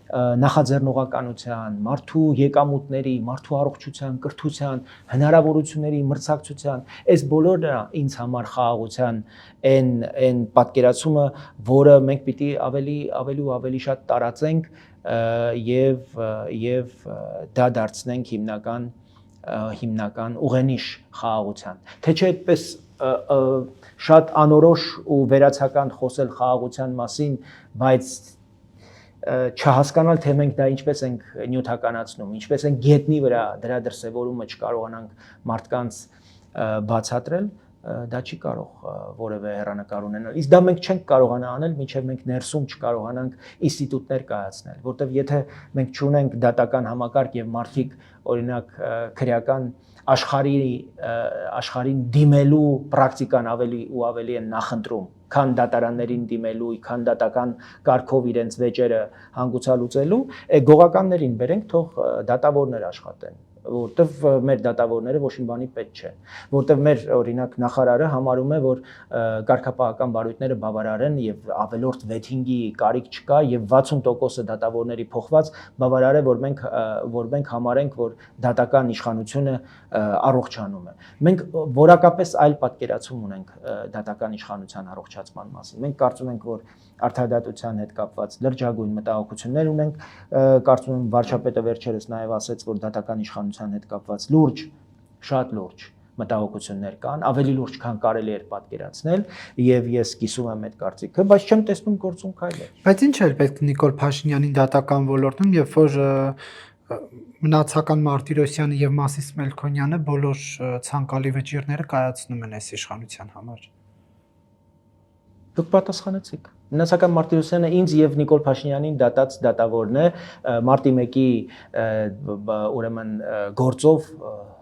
նախաձեռնողականության, մարդու եկամուտների, մարդու առողջության, կրթության, հնարավորությունների, մրցակցության, այս բոլորը ինձ համար խաղաղության այն պատկերացումը, որը մենք պիտի ավելի շատ տարածենք եւ դա դարձնենք հիմնական ուղենիշ խաղաղության։ Թե չէ այդպես շատ անորոշ ու վերացական խոսել խաղաղության մասին, բայց չհասկանալ, թե մենք դա ինչպես ենք նյութականացնում, ինչպես ենք գետնի վրա դրա դրսևորումը չկարողանանք մարդկանց բացատրել, դա չի կարող որևէ հեռանկար ունենալ։ Իսկ դա մենք չենք կարողանա անել, մինչև մենք ներսում չկարողանանք ինստիտուտներ կայացնել, որտեղ եթե մենք չունենք դատական համակարգ եւ մարդիկ, օրինակ, քրեական աշխարհին դիմելու պրակտիկան ավելի են նախընտրում, քան դատարաններին դիմելու, քան դատական կարգով իրենց վեճերը հանգուցալուծելու, գողականներին բերենք, թող դատավորներ աշխատեն, որտեվ մեր դատավորները ոչինչ բանի պետք չէ, որտեվ մեր օրինակ նախարարը համարում է, որ կարգապահական բարույթները բավարար են եւ ավելորդ վեթինգի կարիք չկա եւ 60% դատավորների փոխված բավարար է, որ մենք համարենք, որ դատական իշխանությունը առողջանում է։ Մենք որակապես այլ պատկերացում ունենք դատական իշխանության առողջացման մասին։ Մենք կարծում ենք, որ արդարադատության հետ կապված լրջագույն մտահոգություններ ունենք, կարծում եմ վարչապետը վերջերս նաև ասաց, որ դատական իշխանության հետ կապված շատ լուրջ մտահոգություններ կան, ավելի լուրջ, քան կարելի էր պատկերացնել, եւ ես կիսում եմ այդ կարծիքը, բայց չեմ տեսնում գործում քայլեր։ Բայց ինչ էր պետք Նիկոլ Փաշինյանին դատական ոլորտում, երբ որ Մնացական Մարտիրոսյանը եւ Մասիս Մելքոնյանը բոլոր ցանկալի վճիռները կայացնում են այս իշխանության համար։ Դուք պատասխանեցիք։ Մնացական Մարտիրոսյանը ինձ եւ Նիկոլ Փաշինյանին դատած դատավորն է, մարտի 1-ի ուրեմն գործով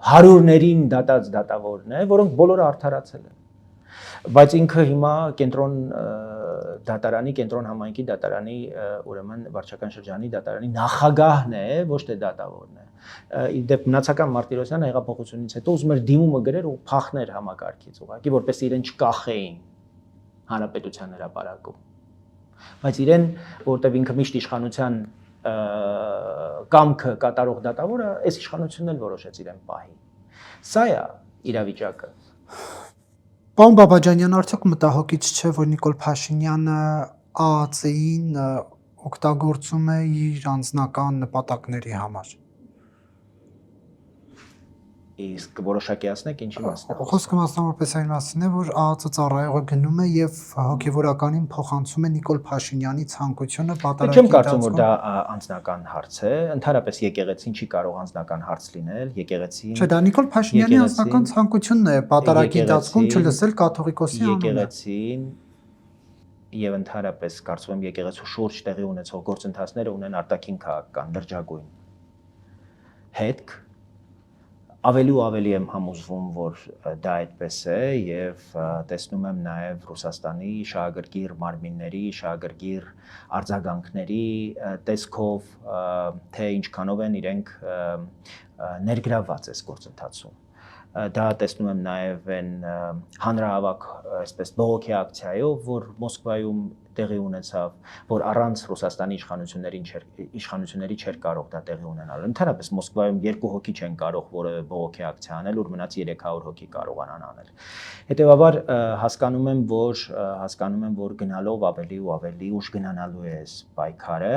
հարյուրներին դատած դատավորն է, որոնք բոլորը արդարացել են։ Բայց ինքը հիմա կենտրոն համայնքի դատարանի ուրեմն վարչական շրջանի դատարանի նախագահն է, ոչ թե դատավորն է։ Իդեպ Մնացական Մարտիրոսյանը հեղափոխությունից հետո ուզում էր դիմումը գրեր ու փախներ համակարգից, ուղղակի որպես իրեն չկախեին հանրապետության հրապարակում։ Բայց իրեն, որտեվ ինքը միշտ իշխանության կամքը կատարող դատավորը, այս իշխանությունն էլ որոշեց իրեն պահի։ Սա է իրավիճակը։ Պարոն Բաբաջանյան, արդյոք մտահոգիչ չէ, որ Նիկոլ Փաշինյանը ԱԱԾ-ին օգտագործում է իր անձնական նպատակների համար։ Իսկ որոշակիացնեք ինչի մասին է։ Խոսքը մասնավորապես այն մասին է, որ ԱԱԾ ծառայողը գնում է եւ հոգեվորականին փոխանցում է Նիկոլ Փաշինյանի ցանկությունը պատարագի։ Չեմ կարծում, որ դա անձնական հարց է, ընդհանրապես եկեղեցին չի կարող անձնական հարց լինել, եկեղեցին։ Չէ, դա Նիկոլ Փաշինյանի անձնական ցանկությունն է պատարագի ընթացքում չլսել կաթողիկոսի անունը։ Եկեղեցին եւ ընդհանրապես կարծում եմ եկեղեցու շուրջ տեղի ունեցող գործընթացները ունեն արտաքին քաղաքական լրջագույն հետք, ավելի ու ավելի եմ համոզվում, որ դա այդպես է եւ տեսնում եմ նաեւ Ռուսաստանի շահագրգիռ մարմինների, շահագրգիռ արձագանքների տեսքով, թե ինչքանով են իրենք ներգրավված այս գործընթացում։ Դա տեսնում եմ նաեւ այն հանրահավաք, այսպես բողոքի ակցիայով, որ Մոսկվայում տեղի ունեցավ, որ առանց Ռուսաստանի իշխանությունների չէր կարող դա տեղի ունենալ։ Ընդհանրապես Մոսկվայում 2 հոգի չեն կարող որևէ բողոքի ակցիա անել, որ մնաց 300 հոգի կարողանան անել։ Հետևաբար հասկանում եմ, որ գնալով ավելի ու ավելի ուշ գնանալու է այս պայքարը,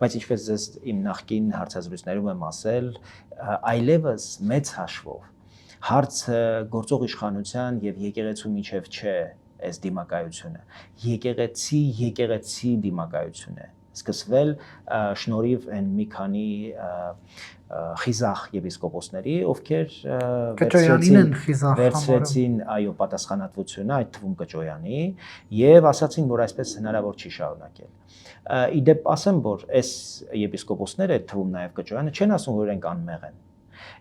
բայց ինչպես ձեզ իմ նախկին հարցազրույցներում եմ ասել, այլևս մեծ հաշվով հարցը գործող իշխանության եւ եկեղեցու միջև չէ այս դիմակայությունը։ Եկեղեցի դիմակայություն է սկսվել շնորհիվ այն մի քանի խիզախ եպիսկոպոսների, ովքեր վերցրեցին այո պատասխանատվությունը, այդ թվում Կճոյանի, եւ ասացին, որ այսպես հնարավոր չի շարունակել։ Իդեպ ասեմ, որ այս եպիսկոպոսները, այդ թվում նաեւ Կճոյանը, չեն ասում, որ իրենք անմեղ են։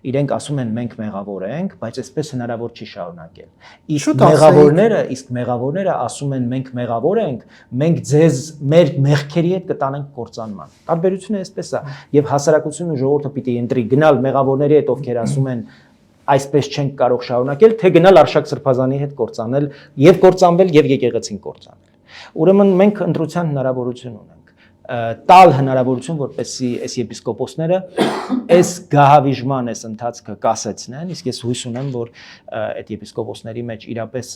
Իրենք ասում են մենք մեղավոր ենք, բայց այսպես հնարավոր չի շարունակել։ Իսկ մեղավորները ասում են մենք մեղավոր ենք, մենք ձեզ մեր մեղքերի հետ կտանենք կործանման։ Տարբերությունը այսպես է, եւ հասարակությունն ու ժողովուրդը պիտի ընտրի գնալ մեղավորների հետ, ովքեր ասում են այսպես չենք կարող շարունակել, թե գնալ Արշակ Սրբազանի հետ կործանել եւ կործանվել եւ եկեղեցին կործանել։ Ուրեմն մենք ընտրության հնարավորություն ունենք տալ հնարավորություն, որպեսզի այս եպիսկոպոսները այս գահավիժման այս ընթացքը կասեցնեն, իսկ ես հույս ունեմ, որ այդ եպիսկոպոսների մեջ իրապես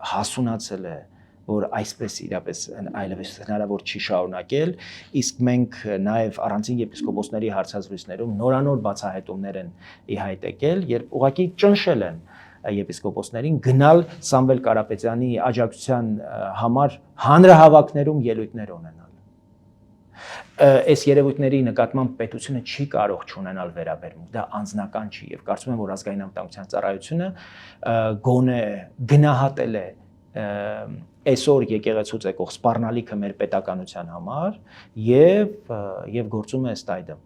հասունացել է, որ այսպես իրապես այլևս հնարավոր չի շարունակել, իսկ մենք նաև առանձին եպիսկոպոսների հարցազրույցներում նորանոր բացահայտումներ են ի հայտ եկել, երբ ուղղակի ճնշել են եպիսկոպոսներին գնալ Սամվել Կարապետյանի աջակցության համար հանրահավաքներում ելույթներ ունենալ։ Այս երևույթների նկատմամբ պետությունը չի կարող չունենալ վերաբերմունք, դա անձնական չի եւ կարծում եմ, որ ազգային անվտանգության ծառայությունը գոնե գնահատել է այսօր եկեղեցուց եկող սպառնալիքը մեր պետականության համար եւ գործում է ըստ այդմ։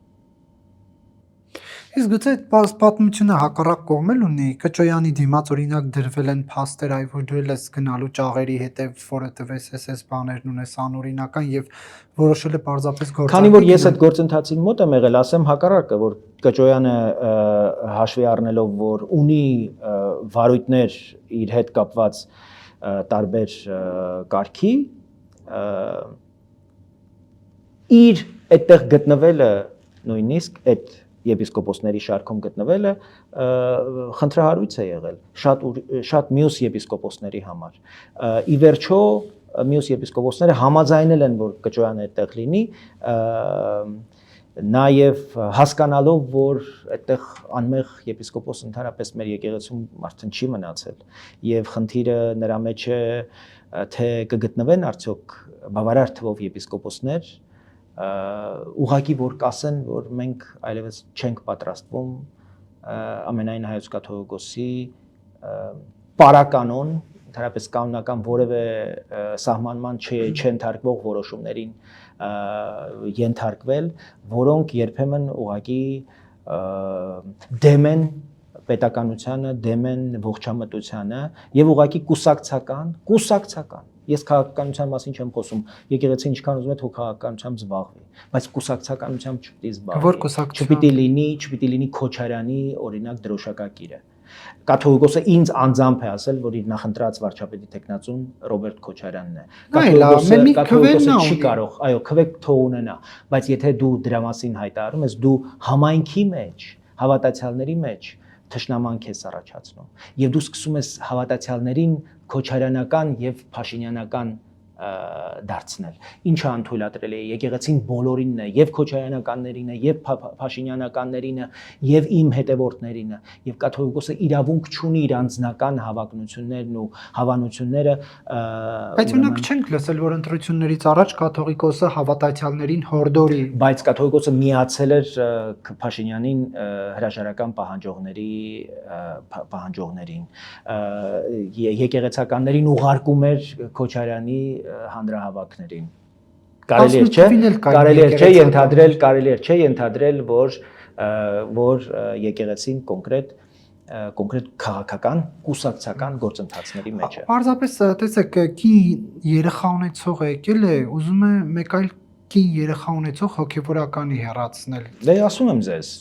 Իսկ գուցե այդ պատմությունը հակառակ կողմ էլ ունի, Կճոյանի դիմաց օրինակ դրվել են փաստեր, այ որ դու ես գնալու ճաղերի հետև, որը տվես SS բաներն ունես անօրինական եւ որոշել է պարզապես գործարկել։ Քանի որ ես այդ գործընթացին մոտ եմ եղել, ասեմ հակառակը, որ Կճոյանը հաշվի առնելով, որ ունի վարույթներ իր հետ կապված տարբեր կարգի, իր այդտեղ գտնվելը նույնիսկ այդ եպիսկոպոսների շարքում գտնվելը խնդրահարույց է եղել շատ մյուս եպիսկոպոսների համար։ Ի վերջո մյուս եպիսկոպոսները համաձայնել են, որ Կճոյանը այդտեղ լինի, նաև հասկանալով, որ այդտեղ անմեղ եպիսկոպոս ընդհանրապես մեր եկեղեցում արդեն չի մնացել եւ խնդիրը նրա մեջ է, թե կգտնվեն արդյոք բավարար թվով եպիսկոպոսներ ուղղակի որ կասեն, որ մենք այլևս չենք պատրաստվում ամենայն հայոց կաթողիկոսի պարականոն, ընդհանրապես կանոնական որևէ սահմանման չընթարկվող որոշումներին ենթարկվել, որոնք երբեմն ուղղակի դեմ են պետականությանը, դեմ են ողջամտությանը եւ ուղղակի կուսակցական Ես քաղաքականության մասին չեմ խոսում, եկեղեցին ինչքան ուզում է թող քաղաքականությամբ զբաղվի, բայց կուսակցականությամբ չպիտի զբաղվի։ Որ կուսակցություն չպիտի լինի Քոչարյանի օրինակ դրոշակակիրը։ Կաթողիկոսը ինձ անձամբ է ասել, որ իր նախընտրած վարչապետի տեխնացուն Ռոբերտ Քոչարյանն է։ Կաթողիկոսը չի կարող, այո, քվեք թող ունենա, բայց եթե դու դրա մասին հայտարարում ես, դու համայնքի մեջ, հավատացյալների մեջ թշնամանք ես առաջացնում եւ դու սկսում ես հավատացյալներին քոչարյանական եւ փաշինյանական դարձնել։ Ինչը անթույլատրելի է եկեղեցին բոլորինն է, եւ քոչարյանականներին է, եւ փաշինյանականներին է, եւ իմ հետևորդներին է, եւ կաթողիկոսը իրավունք չունի իր անձնական հավակնություններն ու հավանությունները։ Բայց ունակ չենք լսել, որ ընտրություններից առաջ կաթողիկոսը հավատացյալներին հորդորի։ Բայց կաթողիկոսը միացել էր Փաշինյանին հրաժարական պահանջողներին, եկեղեցականներին ուղարկում էր Քոչարյանի հանրահավաքներին։ Կարելի էր չէ ենթադրել, որ եկեղեցին կոնկրետ կոնկրետ քաղաքական, կուսակցական գործընթացների մեջ է։ Պարզապես տեսեք, կին երեխա ունեցող եկել է, ուզում է մեկ այլ կին երեխա ունեցող հոգևորականի հեռացնել։ Դե ասում եմ ձեզ,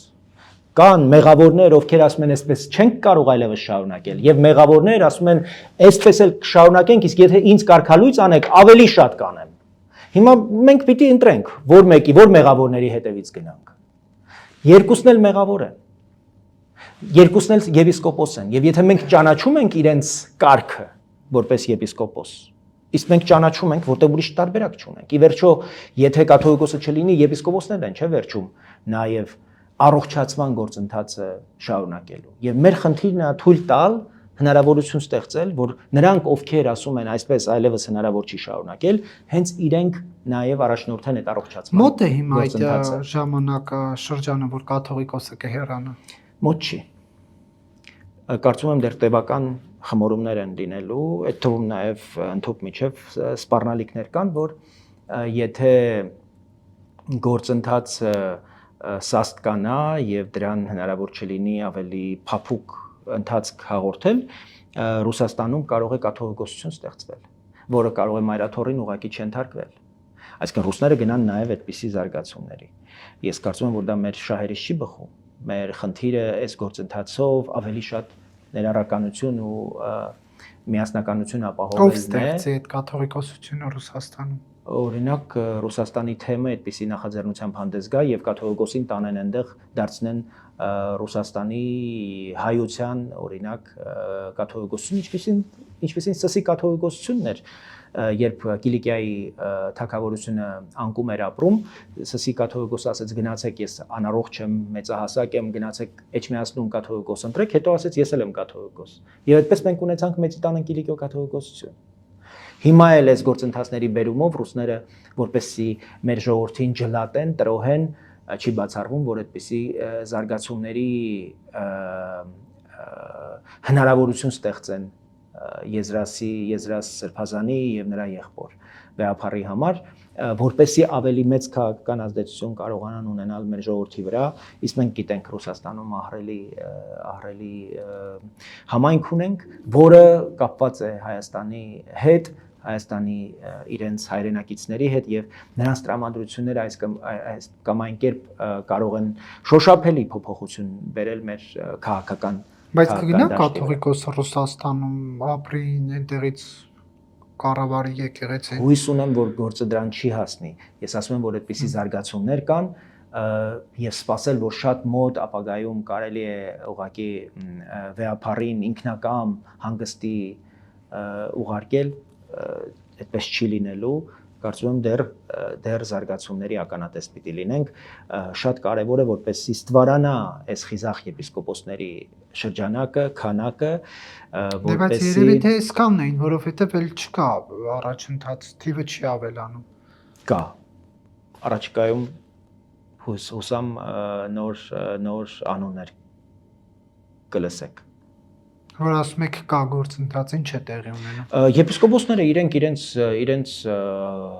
կան մեղավորներ, ովքեր ասում են, այսպես չենք կարող այլևս շարունակել, եւ մեղավորներ ասում են, այսպես էլ կշարունակենք, իսկ եթե ինձ կարգալույց անեք, ավելի շատ կանեմ։ Հիմա մենք պիտի ընտրենք, որ մեկի, որ մեղավորների հետևից գնանք։ Երկուսն էլ մեղավոր են։ Երկուսն էլ եպիսկոպոս են, եւ եթե մենք ճանաչում ենք իրենց կարգը որպես եպիսկոպոս, իսկ մենք ճանաչում ենք, որտեղ ուրիշ տարբերակ չունենք։ Ի վերջո, եթե կաթողիկոսը չլինի, եպիսկոպոսներն են, չէ՞ վերջում, նաեւ առողջացման գործընթացը շարունակելու։ Եվ մեր խնդիրն է թույլ տալ հնարավորություն ստեղծել, որ նրանք, ովքեր ասում են այսպես այլևս հնարավոր չի շարունակել, հենց իրենք նաև առաջնորդեն այդ առողջացման։ Մոտ է հիմա այդ ժամանակը շրջանը, որ կաթողիկոսը կհեռանա։ Մոտ չի։ Կարծում եմ դեռ տևական խմորումներ են լինելու, այդ թվում նաև ընդհանուր միջև սպառնալիքներ կան, որ եթե գործընթացը սաստկանա եւ դրան հնարավոր չլինի ավելի փափուկ ընթացք հաղորդել, Ռուսաստանում կարող է կաթողիկոսություն ստեղծվել, որը կարող է մայրաթորին ուղղակի չընթարկվել։ Այսինքն ռուսները գնան նաև այդպիսի զարգացումների։ Ես կարծում եմ, որ դա մեր շահերից չի բխում։ Մեր խնդիրը այս գործընթացով ավելի շատ ներառականություն ու միասնականություն ապահովելն է։ Ով ստեղծի այդ կաթողիկոսությունը Ռուսաստանում։ Օրինակ Ռուսաստանի թեմը այդպիսի նախաձեռնությամբ հանդես գա եւ կաթողիկոսին տանեն այնտեղ դարձնեն Ռուսաստանի հայության օրինակ կաթողիկոսություն, ինչպեսին Սսի կաթողիկոսությունն էր, երբ Կիլիկիայի թագավորությունը անկում էր ապրում, Սսի կաթողիկոսը ասեց գնացեք, ես անառողջ եմ, մեծահասակ եմ, գնացեք Էջմիածնում կաթողիկոս ընտրեք, հետո ասեց ես էլ եմ կաթողիկոս։ Եվ այդպես մենք ունեցանք Մեծիտանն Կիլիկիո կաթողիկոսություն։ Հիմա էլ այս գործընթացների բերումով ռուսները որպեսզի մեր ժողովրդին ջլատեն, տրոհեն, չի բացառվում, որ այդպիսի զարգացումների հնարավորություն ստեղծեն Եզրաս Սրբազանի եւ նրա եղբոր Վեհափառի համար, որպեսզի ավելի մեծ քաղաքական ազդեցություն կարողանան ունենալ մեր ժողովրդի վրա, իսկ մենք գիտենք Ռուսաստանում ահռելի համայնք ունենք, որը կապված է Հայաստանի հետ, Հայաստանի իրենց հայրենակիցների հետ եւ նրանց տրամադրությունները այս կամ այն կերպ կարող են շոշափելի փոփոխություն բերել մեր քաղաքական։ Բայց կգնա կաթողիկոսը Ռուսաստանում ապրին, այնտեղից կառավարի եկեղեցին։ Հույս ունեմ, որ գործը դրան չի հասնի։ Ես ասում եմ, որ այդպիսի զարգացումներ կան եւ սпасել, որ շատ մոտ ապագայում կարելի է ուղղակի վեհափառին ինքնակամ հանգստի ուղարկել, այդպես չի լինելու, կարծում եմ դեռ զարգացումների ականատես պիտի լինենք, շատ կարևոր է որպեսզի ստվարանա այս խիզախ եպիսկոպոսների շրջանակը, քանակը, որպեսզի բայց երևի թե այսքանն էին, որովհետև էլ չկա առաջընթաց, թիվը չի ավելանում։ Կա։ Առաջիկայում հուսամ նոր անուններ կլսեք։ Որ ասում եք կա գործընթաց, ինչ է տեղի ունենում։ Եպիսկոպոսները իրենց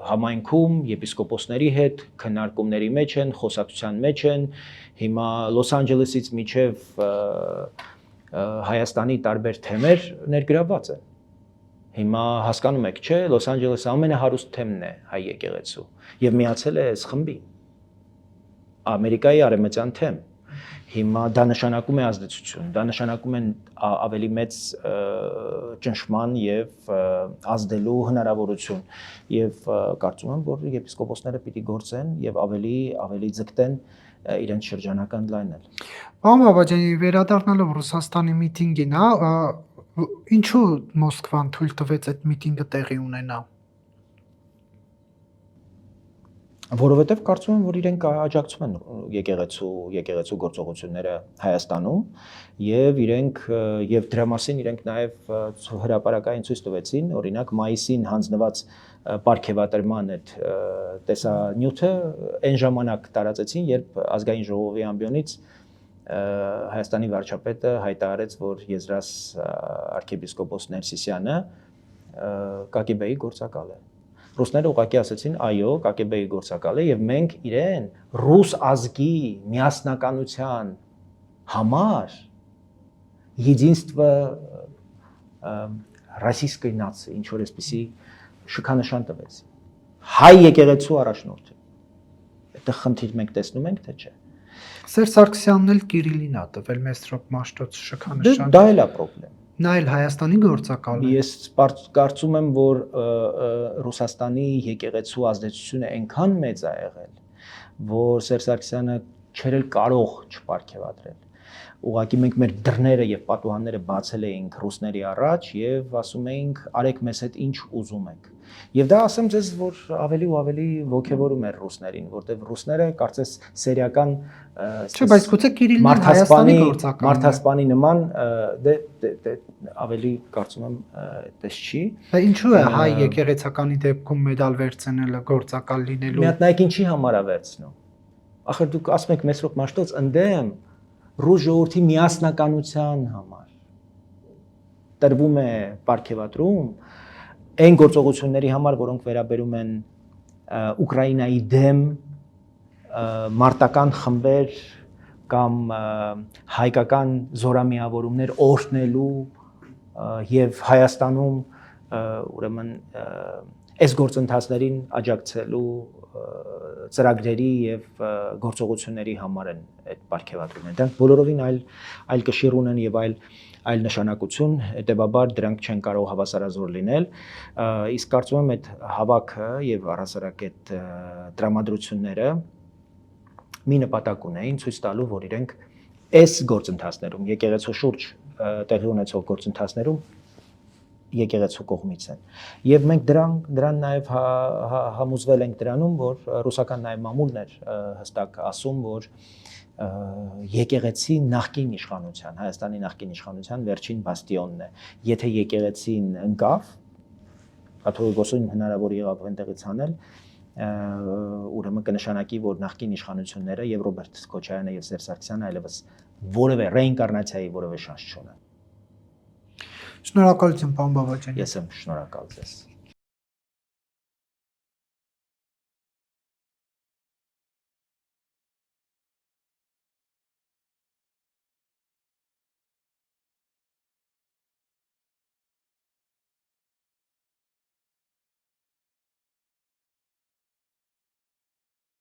համայնքում եպիսկոպոսների հետ քննարկումների մեջ են, խոսակցության մեջ են։ Հիմա Լոս Անջելեսից մինչև Հայաստանի տարբեր թեմեր ներգրավված են։ Հիմա հասկանում եք, չէ՞, Լոս Անջելեսը ամենահարուստ թեմն է հայ եկեղեցու եւ միացել է այս խմբի։ Ամերիկայի արևմտյան թեմ։ Հիմա դա նշանակում է ազդեցություն, դա նշանակում է ավելի մեծ ճնշման եւ ազդելու հնարավորություն եւ կարծում եմ, որ եպիսկոպոսները պիտի գործեն եւ ավելի ձգտեն իրենց շրջանակը ընդլայնել։ Պարոն Բաբաջան, վերադառնալով Ռուսաստանի միտինգին, ինչու Մոսկվան թույլ տվեց այդ միտինգը տեղի ունենա։ Որովհետև կարծում եմ, որ իրենք աջակցում են եկեղեցու գործողությունները Հայաստանում եւ դրա մասին իրենք նաեւ հրապարակային ցույց տվեցին, օրինակ մայիսին հանձնված պարգևատրման այդ տեսանյութը այն ժամանակ տարածեցին, երբ ազգային ժողովի ամբիոնից Հայաստանի վարչապետը հայտարարեց, որ Եզրաս arczepiskopos Ներսիսյանը ԿԳԲ-ի գործակալ է։ Ռուսները ուղղակի ասացին, այո, ԿԳԲ-ի գործակալ է եւ մենք իրեն ռուս ազգի միասնականության համար единство российской нации, ինչ որ էսպիսի շքանշան տվեց։ Հայ եկեղեցու առաջնորդը։ Դա խնդիր մենք տեսնում ենք, թե չէ։ Սերժ Սարգսյանն էլ Կիրիլին ա տվել Մեսրոպ Մաշտոց շքանշան։ Դա էլ է խնդրեմ։ Նա էլ Հայաստանի գործակալն է։ Ես կարծում եմ, որ Ռուսաստանի եկեղեցու ազդեցությունը այնքան մեծ է եղել, որ Սերժ Սարգսյանը չէր էլ կարող չպարգևատրել։ Ուղղակի մենք մեր դռները եւ պատուհանները բացել էինք ռուսների առաջ եւ ասում էինք արեք մեզ հետ ինչ ուզում եք։ Եվ դա ասեմ ձեզ, որ ավելի ու ավելի ոգևորում էր ռուսներին, որտեղ ռուսները կարծես սերիական Չէ, բայց գուցե Կիրիլն Հայաստանի գործակալն է։ Մարդասպանի նման ավելի կարծում եմ այդպես չի։ Դա ինչու է հայ եկեղեցականի դեպքում մեդալ վերցնելը գործակալ լինելու։ Մի հատ նայեք ինչի համար է վերցնում։ Ախր դուք ասում եք Մեսրոպ Մաշտոց ընդդեմ ռուս ժողովրդի միասնականության համար տրվում է պարգևատրում այն գործողությունների համար, որոնք վերաբերում են Ուկրաինայի դեմ մարտական խմբեր կամ հայկական զորամիավորումներ օրհնելու եւ Հայաստանում ուրեմն այս գործընթացներին աջակցելու ծրագրերի եւ գործողությունների համար են այդ պարգևատրումները։ Դրանք բոլորովին այլ կշիռ ունեն եւ այլ նշանակություն, հետեւաբար դրանք չեն կարող հավասարազոր լինել։ Իսկ կարծում եմ այդ հավաքը եւ առասարակ այդ տրամադրությունները մի նպատակ ունեին ցույց տալու, որ իրենք այս գործընթացներում եկեղեցու շուրջ տեղի ունեցող գործընթացներում եկեղեցու կողմից են։ Եվ մենք դրան նաև համոզվել ենք դրանում, որ ռուսական նաև մամուլն էր հստակ ասում, որ եկեղեցի նախկին իշխանության, Հայաստանի նախկին իշխանության վերջին բաստիոնն է։ Եթե եկեղեցին ընկավ, կաթողիկոսին հնարավոր եղավ այնտեղից հանել, ուրեմն կնշանակի, որ նախկին իշխանությունները եւ Ռոբերտ Քոչարյանը եւ Սերժ Սարգսյանը այլևս որևէ ռեինկարնացիայի որևէ շանս չունեն։ Շնորհակալություն, պարոն Բաբաջան։ Ես եմ շնորհակալ ձեզ։